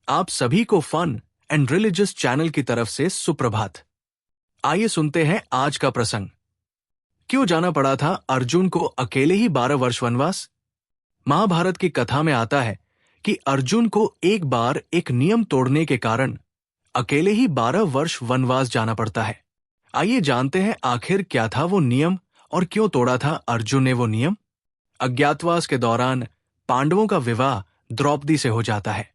आप सभी को फन एंड रिलीजियस चैनल की तरफ से सुप्रभात। आइए सुनते हैं आज का प्रसंग। क्यों जाना पड़ा था अर्जुन को अकेले ही 12 वर्ष वनवास? महाभारत की कथा में आता है कि अर्जुन को एक बार एक नियम तोड़ने के कारण अकेले ही 12 वर्ष वनवास जाना पड़ता है। आइए जानते हैं आखिर क्या था वो नियम और क्यों तोड़ा था अर्जुन ने वो नियम। अज्ञातवास के दौरान पांडवों का विवाह द्रौपदी से हो जाता है।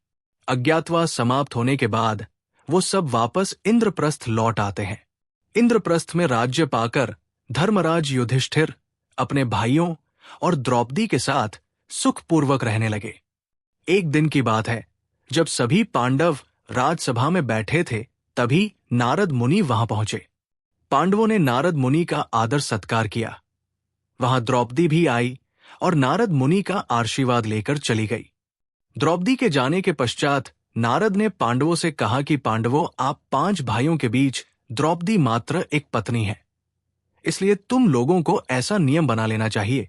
अज्ञातवास समाप्त होने के बाद वो सब वापस इंद्रप्रस्थ लौट आते हैं। इंद्रप्रस्थ में राज्य पाकर धर्मराज युधिष्ठिर अपने भाइयों और द्रौपदी के साथ सुखपूर्वक रहने लगे। एक दिन की बात है, जब सभी पांडव राजसभा में बैठे थे, तभी नारद मुनि वहां पहुंचे। पांडवों ने नारद मुनि का आदर सत्कार किया। वहां द्रौपदी भी आई और नारद मुनि का आशीर्वाद लेकर चली गई। द्रौपदी के जाने के पश्चात नारद ने पांडवों से कहा कि पांडवों, आप 5 भाइयों के बीच द्रौपदी मात्र एक पत्नी है, इसलिए तुम लोगों को ऐसा नियम बना लेना चाहिए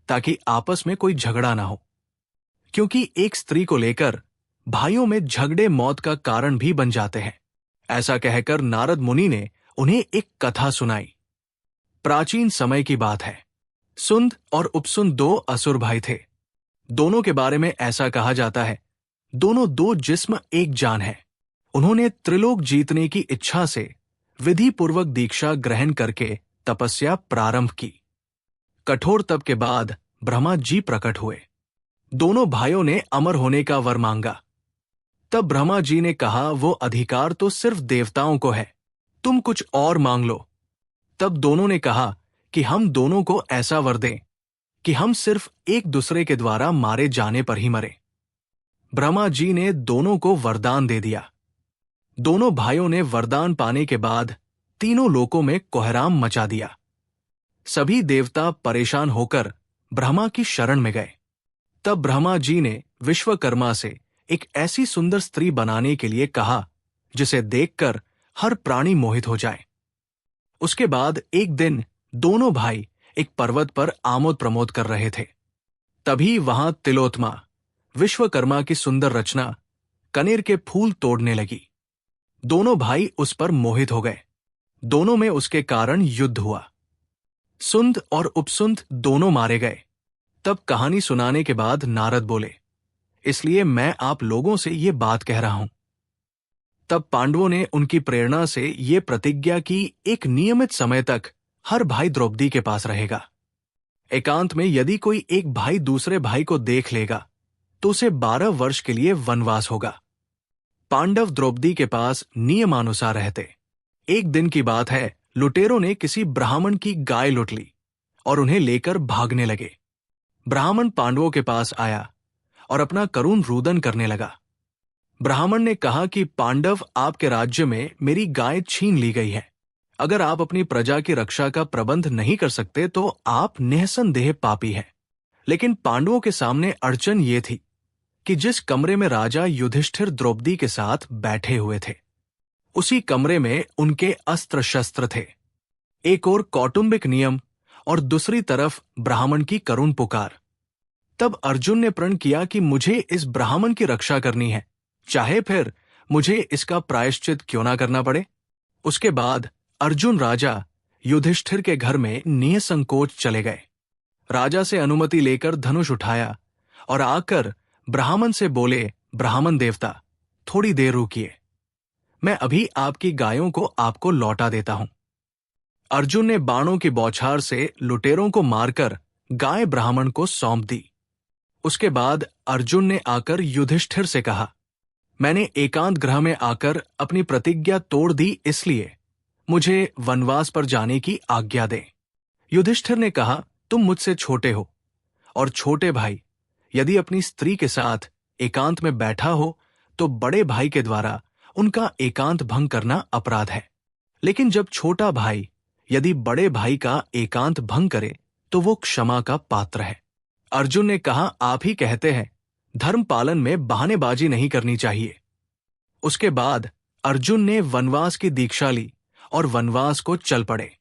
ताकि आपस में कोई झगड़ा ना हो, क्योंकि एक स्त्री को लेकर भाइयों में झगड़े मौत का कारण भी बन जाते हैं। ऐसा कहकर नारद मुनि ने उन्हें एक कथा सुनाई। प्राचीन समय की बात है। सुंद और उपसुंद 2 असुर भाई थे। दोनों के बारे में ऐसा कहा जाता है, दोनों 2 जिस्म एक जान है। उन्होंने त्रिलोक जीतने की इच्छा से विधि पूर्वक दीक्षा ग्रहण करके तपस्या प्रारंभ की। कठोर तप के बाद ब्रह्मा जी प्रकट हुए। दोनों भाइयों ने अमर होने का वर मांगा। तब ब्रह्मा जी ने कहा, वो अधिकार तो सिर्फ देवताओं को है, तुम कुछ और मांग लो। तब दोनों ने कहा कि हम दोनों को ऐसा वर दें कि हम सिर्फ एक दूसरे के द्वारा मारे जाने पर ही मरे। ब्रह्मा जी ने दोनों को वरदान दे दिया। दोनों भाइयों ने वरदान पाने के बाद तीनों लोकों में कोहराम मचा दिया। सभी देवता परेशान होकर ब्रह्मा की शरण में गए। तब ब्रह्मा जी ने विश्वकर्मा से एक ऐसी सुंदर स्त्री बनाने के लिए कहा जिसे देखकर हर प्राणी मोहित हो जाए। उसके बाद एक दिन दोनों भाई एक पर्वत पर आमोद प्रमोद कर रहे थे। तभी वहां तिलोत्मा विश्वकर्मा की सुंदर रचना कनेर के फूल तोड़ने लगी। दोनों भाई उस पर मोहित हो गए। दोनों में उसके कारण युद्ध हुआ। सुंद और उपसुंद दोनों मारे गए। तब कहानी सुनाने के बाद नारद बोले, इसलिए मैं आप लोगों से ये बात कह रहा हूं। तब पांडवों ने उनकी प्रेरणा से ये प्रतिज्ञा की, एक नियमित समय तक हर भाई द्रौपदी के पास रहेगा। एकांत में यदि कोई एक भाई दूसरे भाई को देख लेगा तो उसे 12 वर्ष के लिए वनवास होगा। पांडव द्रौपदी के पास नियमानुसार रहते। एक दिन की बात है, लुटेरों ने किसी ब्राह्मण की गाय लूट ली और उन्हें लेकर भागने लगे। ब्राह्मण पांडवों के पास आया और अपना करुण रुदन करने लगा। ब्राह्मण ने कहा कि पांडव, आपके राज्य में मेरी गाय छीन ली गई है। अगर आप अपनी प्रजा की रक्षा का प्रबंध नहीं कर सकते तो आप निःसंदेह पापी हैं। लेकिन पांडवों के सामने अड़चन ये थी कि जिस कमरे में राजा युधिष्ठिर द्रौपदी के साथ बैठे हुए थे, उसी कमरे में उनके अस्त्र शस्त्र थे। एक ओर कौटुंबिक नियम और दूसरी तरफ ब्राह्मण की करुण पुकार। तब अर्जुन ने प्रण किया कि मुझे इस ब्राह्मण की रक्षा करनी है, चाहे फिर मुझे इसका प्रायश्चित क्यों ना करना पड़े। उसके बाद अर्जुन राजा युधिष्ठिर के घर में निसंकोच चले गए। राजा से अनुमति लेकर धनुष उठाया और आकर ब्राह्मण से बोले, ब्राह्मण देवता, थोड़ी देर रुकिए, मैं अभी आपकी गायों को आपको लौटा देता हूं। अर्जुन ने बाणों की बौछार से लुटेरों को मारकर गाय ब्राह्मण को सौंप दी। उसके बाद अर्जुन ने आकर युधिष्ठिर से कहा, मैंने एकांत गृह में आकर अपनी प्रतिज्ञा तोड़ दी, इसलिए मुझे वनवास पर जाने की आज्ञा दें। युधिष्ठिर ने कहा, तुम मुझसे छोटे हो और छोटे भाई यदि अपनी स्त्री के साथ एकांत में बैठा हो तो बड़े भाई के द्वारा उनका एकांत भंग करना अपराध है। लेकिन जब छोटा भाई यदि बड़े भाई का एकांत भंग करे तो वो क्षमा का पात्र है। अर्जुन ने कहा, आप ही कहते हैं धर्म पालन में बहानेबाजी नहीं करनी चाहिए। उसके बाद अर्जुन ने वनवास की दीक्षा ली और वनवास को चल पड़े।